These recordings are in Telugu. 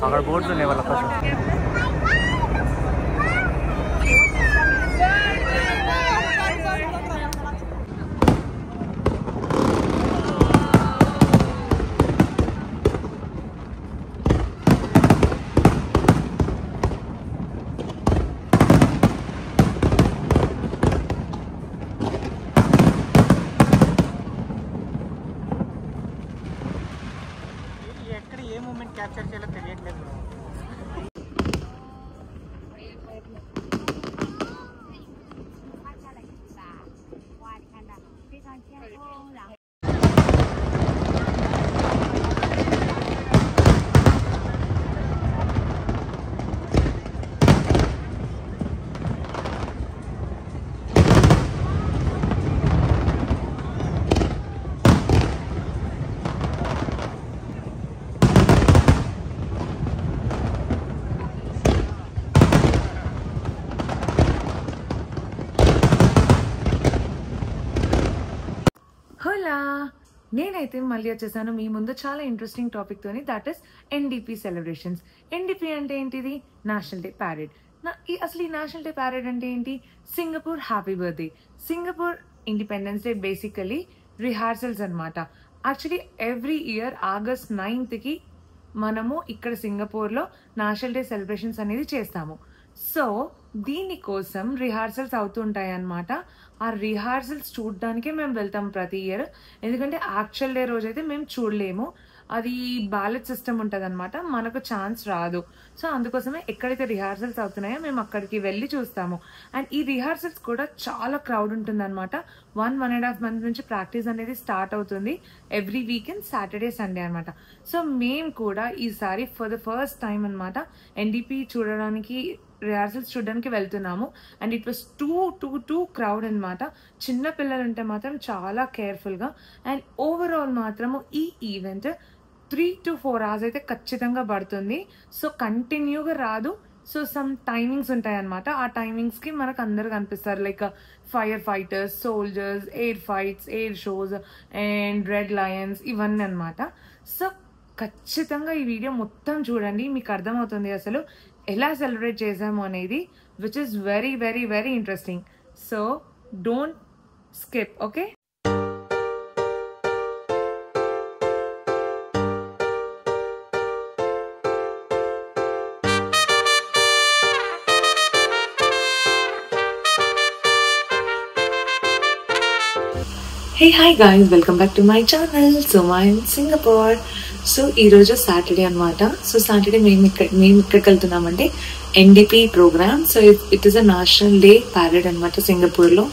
అక్కడ బోర్డ్స్ ఉన్నాయి వాళ్ళ కోసం. ఎక్కడ ఏ మూమెంట్ క్యాప్చర్ చేయాలో తెలియట్లేదు. నేనైతే మళ్ళీ వచ్చేసాను మీ ముందు చాలా ఇంట్రెస్టింగ్ టాపిక్ తోని, that is NDP celebrations. NDP అంటే ఏంటిది? National day parade. అసలు ఈ నేషనల్ డే ప్యారేడ్ అంటే ఏంటి? Singapore happy birthday, Singapore independence day basically rehearsals అనమాట. Actually every year August 9th మనము ఇక్కడ సింగపూర్లో నేషనల్ డే సెలబ్రేషన్స్ అనేది చేస్తాము. సో దీనికోసం రిహార్సల్స్ అవుతుంటాయి అన్నమాట. ఆ రిహార్సల్స్ చూడడానికే మేము వెళ్తాం ప్రతి ఇయర్. ఎందుకంటే యాక్చువల్ డే రోజైతే మేము చూడలేము, అది బ్యాలెట్ సిస్టమ్ ఉంటుంది అనమాట, మనకు ఛాన్స్ రాదు. సో అందుకోసమే ఎక్కడైతే రిహార్సల్స్ అవుతున్నాయో మేము అక్కడికి వెళ్ళి చూస్తాము. అండ్ ఈ రిహార్సల్స్ కూడా చాలా క్రౌడ్ ఉంటుంది అనమాట. 1.5 months నుంచి ప్రాక్టీస్ అనేది స్టార్ట్ అవుతుంది. ఎవ్రీ వీకెండ్ సాటర్డే సండే అనమాట. సో మేము కూడా ఈసారి ఫర్ ద ఫస్ట్ టైం అనమాట ఎన్డీపీ చూడడానికి, రిహార్సల్స్ చూడడానికి వెళ్తున్నాము. And it was two crowd అనమాట. చిన్న పిల్లలు ఉంటే మాత్రం చాలా కేర్ఫుల్గా. అండ్ ఓవరాల్ మాత్రము ఈ ఈవెంట్ 3 to 4 hours అయితే ఖచ్చితంగా పడుతుంది. సో కంటిన్యూగా రాదు. సో సమ్ టైమింగ్స్ ఉంటాయి అనమాట. ఆ టైమింగ్స్కి మనకు అందరు కనిపిస్తారు, like fire fighters, soldiers, air fights, air shows and red Lions, ఇవన్నీ అనమాట. సో ఖచ్చితంగా ఈ వీడియో మొత్తం చూడండి, మీకు అర్థమవుతుంది అసలు ఎలా సెలబ్రేట్ చేసాము అనేది, which is very very very interesting. So don't skip, okay? Hey, hi guys, welcome back to my channel. So I'm in Singapore. So ఈరోజు సాటర్డే అనమాట. సో సాటర్డే మేము ఇక్కడికి వెళ్తున్నామంటే NDP program. So it is a national day parade అనమాట సింగపూర్లో.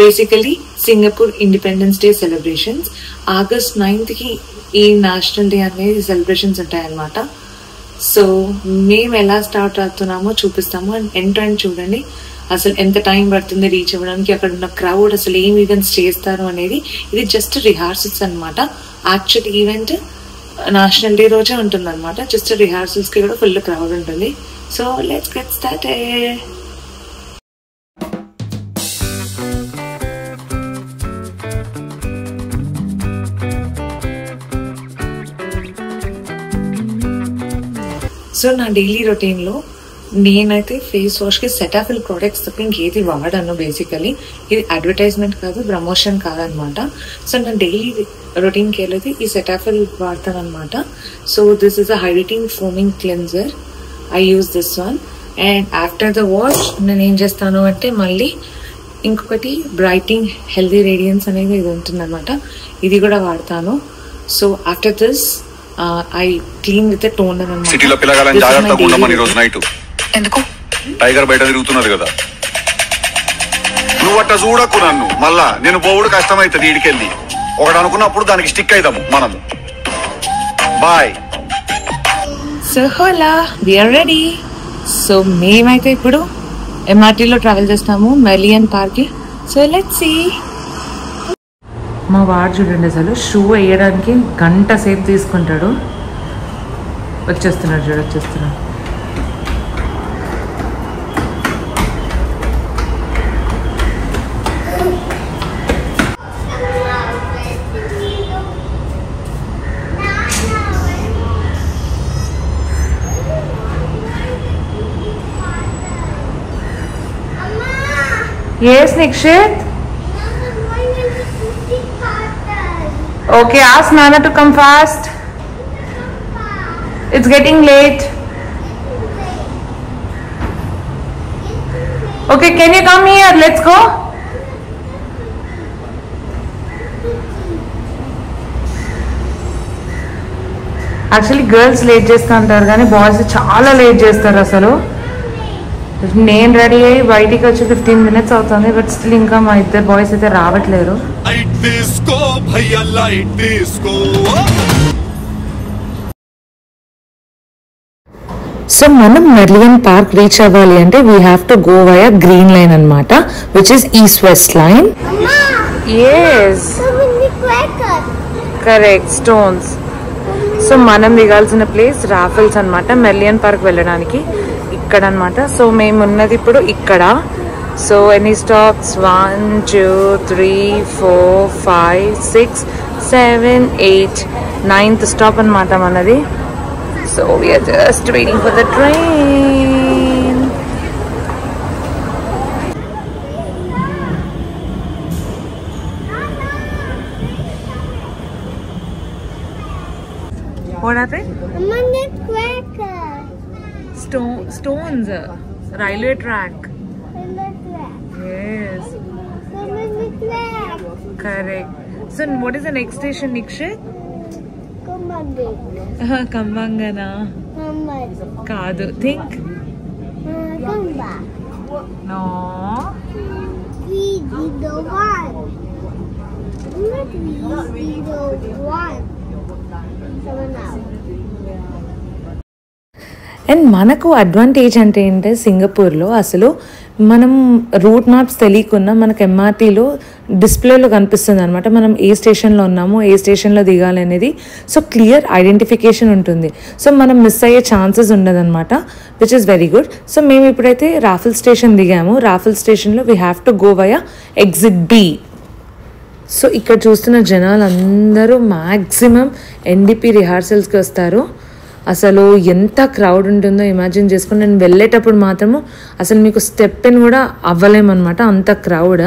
Basically Singapore independence day celebrations. August 9th ఈ నేషనల్ డే అనేది సెలబ్రేషన్స్ ఉంటాయన్నమాట. సో మేము ఎలా స్టార్ట్ అవుతున్నామో చూపిస్తాము. అండ్ ఎండ్ చూడండి అసలు ఎంత టైం పడుతుంది రీచ్ అవ్వడానికి, అక్కడ ఉన్న క్రౌడ్ అసలు ఏం ఈవెంట్స్ చేస్తారు అనేది. ఇది జస్ట్ రిహార్సల్స్ అనమాట. యాక్చువల్ ఈవెంట్ నేషనల్ డే రోజే ఉంటుంది అనమాట. జస్ట్ రిహార్సల్స్ కి కూడా ఫుల్ క్రౌడ్ ఉంటుంది. So let's get started. So నా డైలీ రొటీన్లో నేనైతే ఫేస్ వాష్కి సెటాఫిల్ ప్రోడక్ట్స్ తప్ప ఇంకేది వాడాను. బేసికలీ ఇది అడ్వర్టైజ్మెంట్ కాదు, ప్రమోషన్ కాదనమాట. సో నా డైలీ రొటీన్కి వెళ్ళేది ఈ సెటాఫిల్ వాడతాను అనమాట. So this is a hydrating foaming cleanser. I use this one. And after the wash నేను ఏం చేస్తాను అంటే మళ్ళీ ఇంకొకటి బ్రైటింగ్ హెల్దీ రేడియన్స్ అనేది ఇది ఉంటుంది అనమాట. ఇది కూడా వాడతాను. So after this I clean with toner అనమాట. ఎందుకు టైగర్ బయట తిరుగుతున్నది కదా, నువ్వు అట్ట చూడకు నన్ను. మళ్ళా నేను పోవుడు కష్టమైతుంది. ఈడికెళ్ళి ఒకటి అనుకున్నప్పుడు దానికి స్టిక్ అవుతాము మనము. Bye. So Hola, we are ready. So మేమైతే ఇప్పుడు ఎంఆర్టీలో ట్రావెల్ చేస్తాము మెలియన్ పార్క్ కి. So let's see. మా వాడు చూడండి అసలు షూ వేయడానికి గంట సేపు తీసుకుంటాడు. వచ్చేస్తున్నాడు చూడు, వచ్చేస్తున్నాడు. Yes, Nikshit. Okay, ask Nana to come fast. It's getting late. Okay, can you come here? Let's go. Actually, girls late చేస్తూ ఉంటారు కానీ బాయ్స్ చాలా లేట్ చేస్తారు అసలు. నేను రెడీ అయ్యి బయటికి వచ్చి 15 minutes అవుతుంది, బట్ స్టిల్ ఇంకా మా ఇద్దరు బాయ్స్ అయితే రావట్లేరు. సో మనం మెర్లియన్ పార్క్ రీచ్ అవ్వాలి అంటే we have to go via green line అనమాట, which is east west line. Correct, stones. So మనం దిగాల్సిన ప్లేస్ రాఫెల్స్ అనమాట, మెర్లియన్ పార్క్ వెళ్ళడానికి ఇక్కడ అనమాట. సో మేము ఉన్నది ఇప్పుడు ఇక్కడ. So any stops 1 2 3 4 5 6 7 8 9th stop అనమాట మనది. So we are just waiting for the train. What happened? Stones. Railway track. Yes. Correct. So what is the next station, Nikshit? Kambangana. Kadu. Think. No. 301. 301. And మనకు అడ్వాంటేజ్ అంటే ఏంటంటే సింగపూర్లో అసలు మనం రూట్ మ్యాప్స్ తెలియకుండా మనకు ఎంఆర్టీలో డిస్ప్లేలో కనిపిస్తుంది అనమాట, మనం ఏ స్టేషన్లో ఉన్నామో ఏ స్టేషన్లో దిగాలి అనేది. సో క్లియర్ ఐడెంటిఫికేషన్ ఉంటుంది, సో మనం మిస్ అయ్యే ఛాన్సెస్ ఉండదన్నమాట, which is very good. So మేము ఇప్పుడైతే రాఫెల్ స్టేషన్ దిగాము. రాఫెల్ స్టేషన్లో we have to go via exit B. So ఇక్కడ చూస్తున్న జనాలు అందరూ మ్యాక్సిమం ఎన్డీపీ రిహార్సల్స్కి వస్తారు. అసలు ఎంత క్రౌడ్ ఉంటుందో ఇమాజిన్ చేసుకుని, నేను వెళ్ళేటప్పుడు మాత్రము అసలు మీకు స్టెప్ ఇన్ కూడా అవ్వలేమన్నమాట, అంత క్రౌడ్.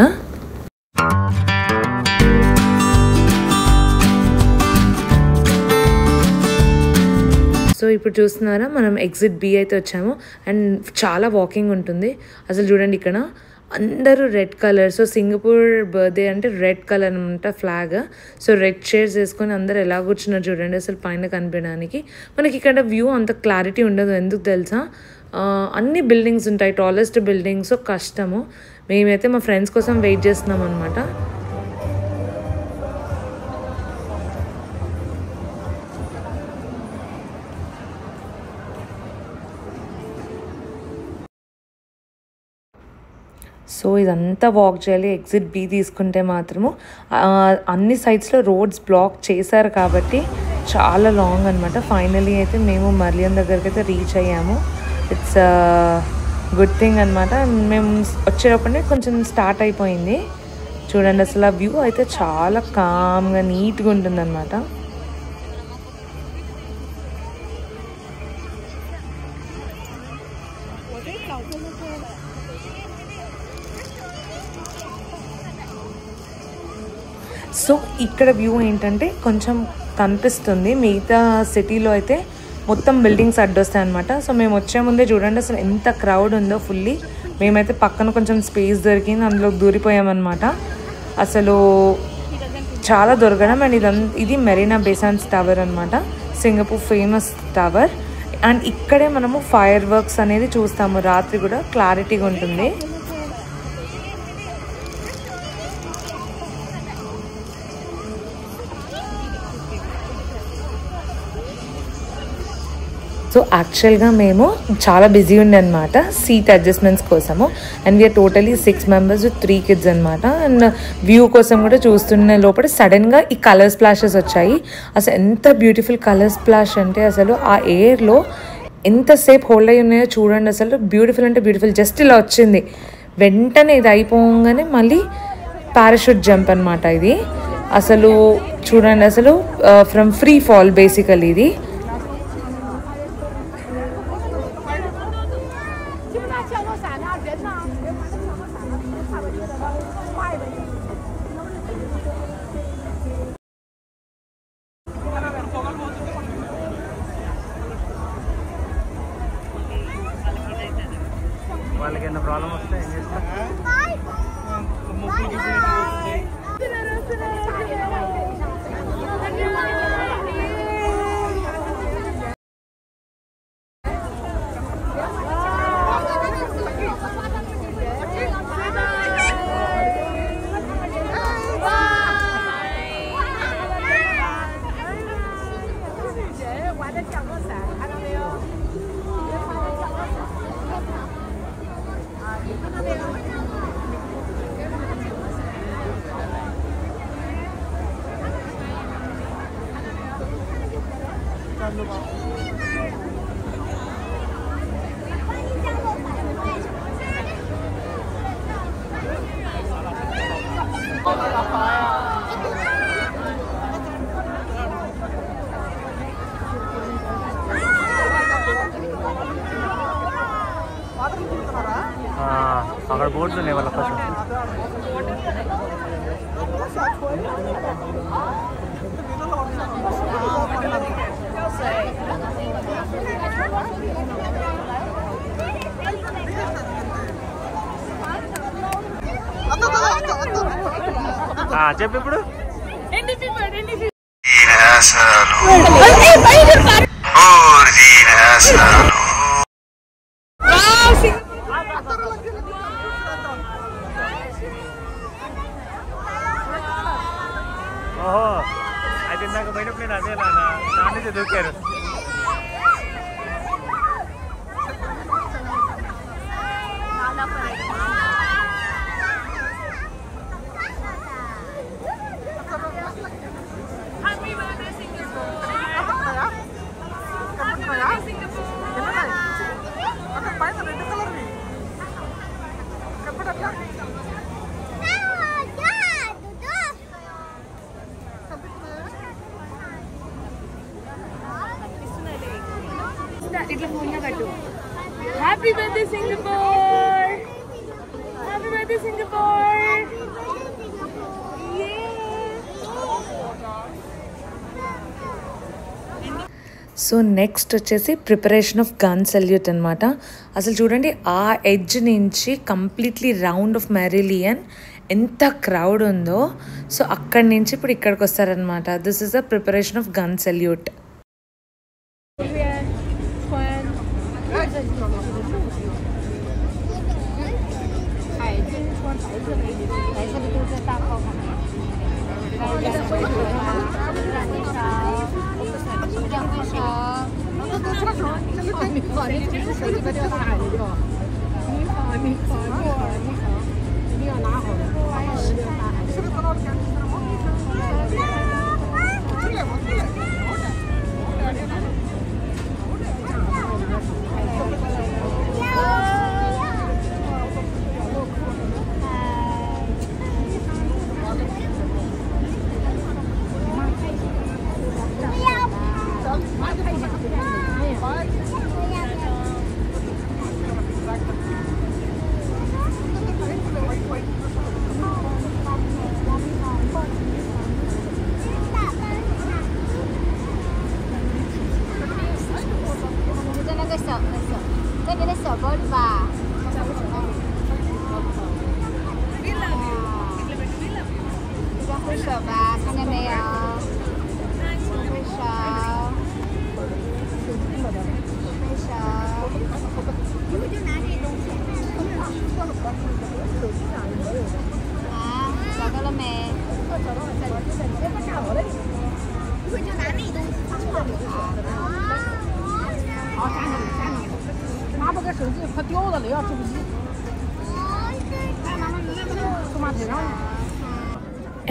సో ఇప్పుడు చూస్తున్నారా మనం ఎగ్జిట్ బి అయితే వచ్చాము. అండ్ చాలా వాకింగ్ ఉంటుంది. అసలు చూడండి ఇక్కడ అందరూ red colour. So Singapore birthday అంటే రెడ్ కలర్ అనమాట ఫ్లాగ్. సో రెడ్ షేడ్స్ వేసుకొని అందరు ఎలా కూర్చున్నారు చూడండి అసలు పైన కనిపించడానికి. మనకి ఇక్కడ వ్యూ అంత క్లారిటీ ఉండదు, ఎందుకు తెలుసా, అన్ని బిల్డింగ్స్ ఉంటాయి, టాలెస్ట్ బిల్డింగ్స్. సో కష్టము. మేమైతే మా ఫ్రెండ్స్ కోసం వెయిట్ చేస్తున్నాం అనమాట. సో ఇదంతా వాక్ చేయాలి. ఎగ్జిట్ బి తీసుకుంటే మాత్రము అన్ని సైడ్స్లో రోడ్స్ బ్లాక్ చేశారు కాబట్టి చాలా లాంగ్ అనమాట. ఫైనలీ అయితే మేము మెర్లియన్ దగ్గరికి అయితే రీచ్ అయ్యాము. ఇట్స్ గుడ్ థింగ్ అనమాట. మేము వచ్చేటప్పుడే కొంచెం స్టార్ట్ అయిపోయింది. చూడండి అసలు ఆ వ్యూ అయితే చాలా కామ్గా నీట్గా ఉంటుందన్నమాట. సో ఇక్కడ వ్యూ ఏంటంటే కొంచెం కనిపిస్తుంది, మిగతా సిటీలో అయితే మొత్తం బిల్డింగ్స్ అడ్డొస్తాయి అనమాట. సో మేము వచ్చే ముందే చూడండి అసలు ఎంత క్రౌడ్ ఉందో ఫుల్లీ. మేమైతే పక్కన కొంచెం స్పేస్ దొరికింది, అందులో దూరిపోయామన్నమాట. అసలు చాలా దొరకడం. అండ్ ఇది మెరీనా బే సాండ్స్ టవర్ అనమాట, సింగపూర్ ఫేమస్ టవర్. అండ్ ఇక్కడే మనము ఫైర్ వర్క్స్ అనేది చూస్తాము, రాత్రి కూడా క్లారిటీగా ఉంటుంది. సో యాక్చువల్గా మేము చాలా బిజీ ఉండే అనమాట సీట్ అడ్జస్ట్మెంట్స్ కోసము. And we are totally 6 members with 3 kids అనమాట. అండ్ వ్యూ కోసం కూడా చూస్తున్న లోపల సడన్గా ఈ కలర్ స్ప్లాషెస్ వచ్చాయి. అసలు ఎంత బ్యూటిఫుల్ కలర్ స్ప్లాష్ అంటే అసలు ఆ ఎయిర్లో ఎంతసేపు హోల్డ్ అయ్యి ఉన్నాయో చూడండి. అసలు బ్యూటిఫుల్ అంటే బ్యూటిఫుల్. జస్ట్ ఇలా వచ్చింది, వెంటనే ఇది అయిపోగానే మళ్ళీ పారాషూట్ జంప్ అనమాట ఇది. అసలు చూడండి, అసలు ఫ్రమ్ ఫ్రీ ఫాల్ బేసికల్ ఇది. వాళ్ళకి ఏమైనా ప్రాబ్లం వస్తే ఏం చేస్తారు? అక్కడ బోర్డ్స్ ఉన్నాయి వాళ్ళ కోసం. చెప్పు ఇప్పుడు. ఓహో, అయితే ఇందాక పోయినప్పుడు నేను అదే దాని నుంచి దూకారు. Happy birthday Singapore! Happy birthday Singapore! So next వచ్చేసి ప్రిపరేషన్ ఆఫ్ గన్ సెల్యూట్ అనమాట. అసలు చూడండి, ఆ ఎడ్జ్ నుంచి కంప్లీట్లీ రౌండ్ ఆఫ్ మెరిలియన్ ఎంత క్రౌడ్ ఉందో. సో అక్కడి నుంచి ఇప్పుడు ఇక్కడికి వస్తారనమాట. This is the preparation of gun salute.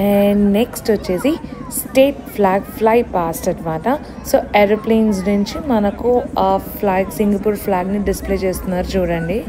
And next వచ్చేసి స్టేట్ ఫ్లాగ్ ఫ్లై పాస్ట్ అనమాట. సో ఏరోప్లేన్స్ నుంచి మనకు ఆ ఫ్లాగ్ సింగపూర్ ఫ్లాగ్ని డిస్ప్లే చేస్తున్నారు చూడండి.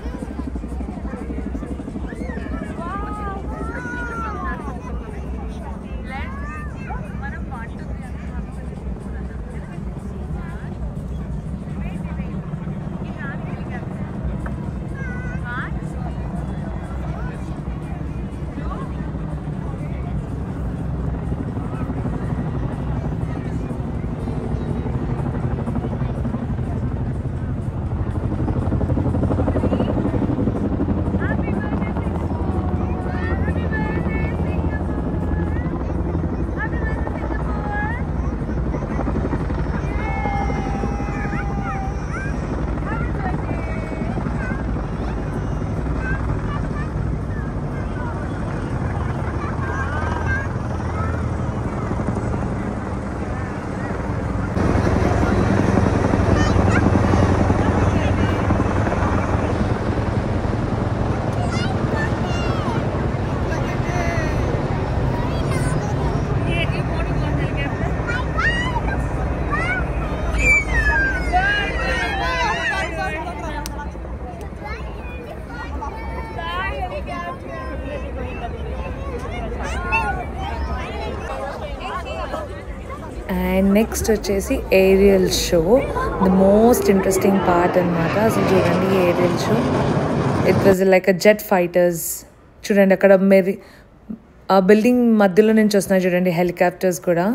అండ్ నెక్స్ట్ వచ్చేసి aerial show, the most interesting part అనమాట. అసలు చూడండి aerial show, it was like a jet fighters. చూడండి అక్కడ ఆ బిల్డింగ్ మధ్యలో నుంచి వస్తున్నాయి చూడండి హెలికాప్టర్స్ కూడా.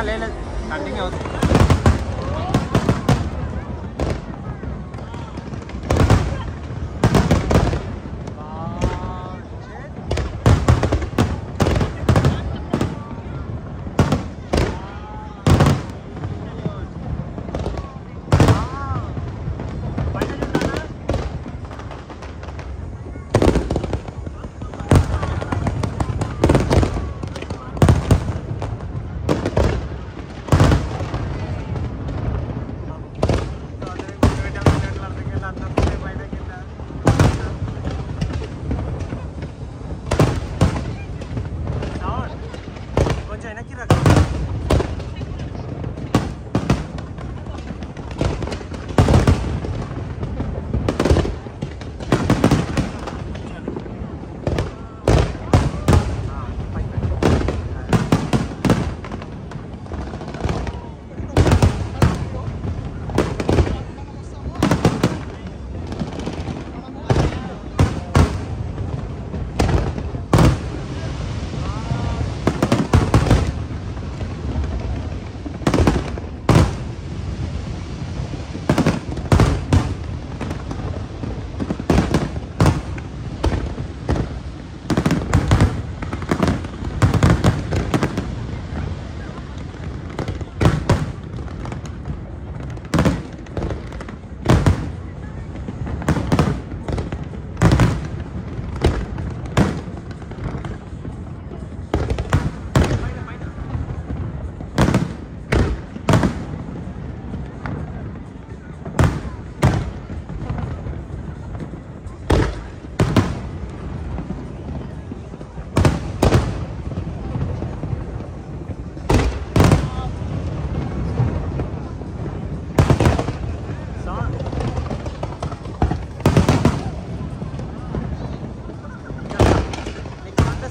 లేదు కంటిన్యూ అవుతుంది.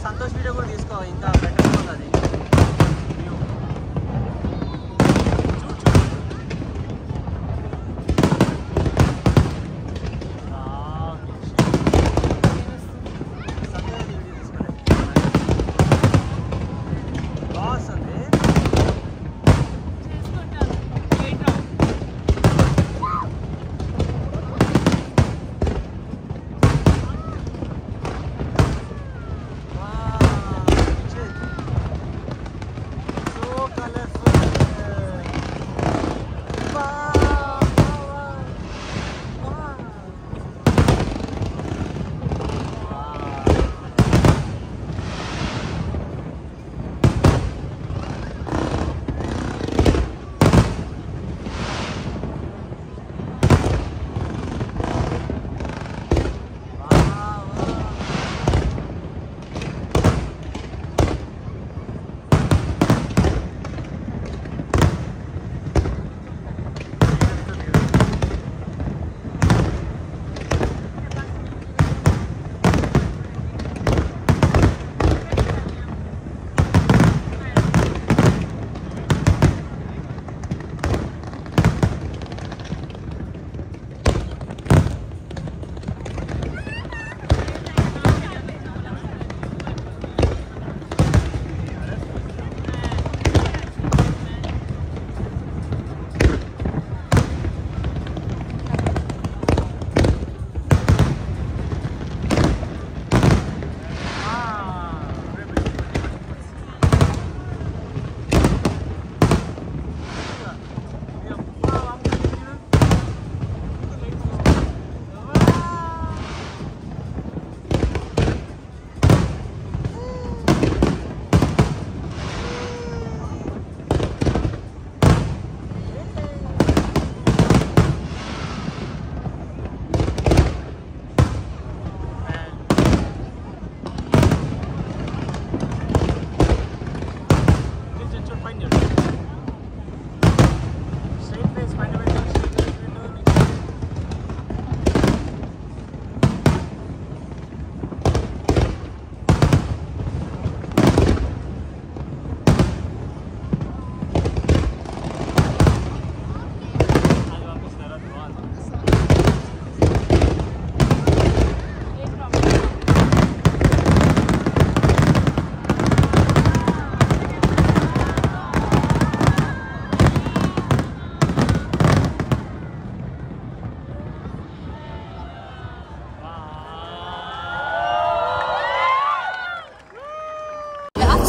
సంతోష్ వీడియో కూడా తీసుకో, ఇంకా బెటర్ ఉంటుంది.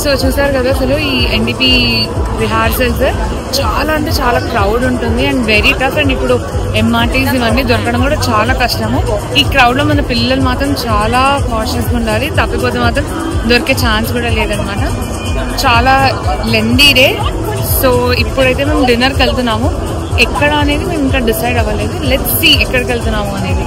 సో చూసారు కదా, అసలు ఈ ఎన్డీపీ రిహార్సల్స్ చాలా అంటే చాలా క్రౌడ్ ఉంటుంది అండ్ వెరీ టఫ్. అండ్ ఇప్పుడు ఎంఆర్టీస్ ఇవన్నీ దొరకడం కూడా చాలా కష్టము. ఈ క్రౌడ్ లో మన పిల్లలు మాత్రం చాలా కాషియస్గా ఉండాలి, తప్పిపోతే మాత్రం దొరికే ఛాన్స్ కూడా లేదనమాట. చాలా లెందీ డే. సో ఇప్పుడైతే మేము డిన్నర్కి వెళ్తున్నాము. ఎక్కడ అనేది మేము ఇంకా డిసైడ్ అవ్వలేదు. లెట్స్ సీ ఎక్కడికి వెళ్తున్నాము అనేది.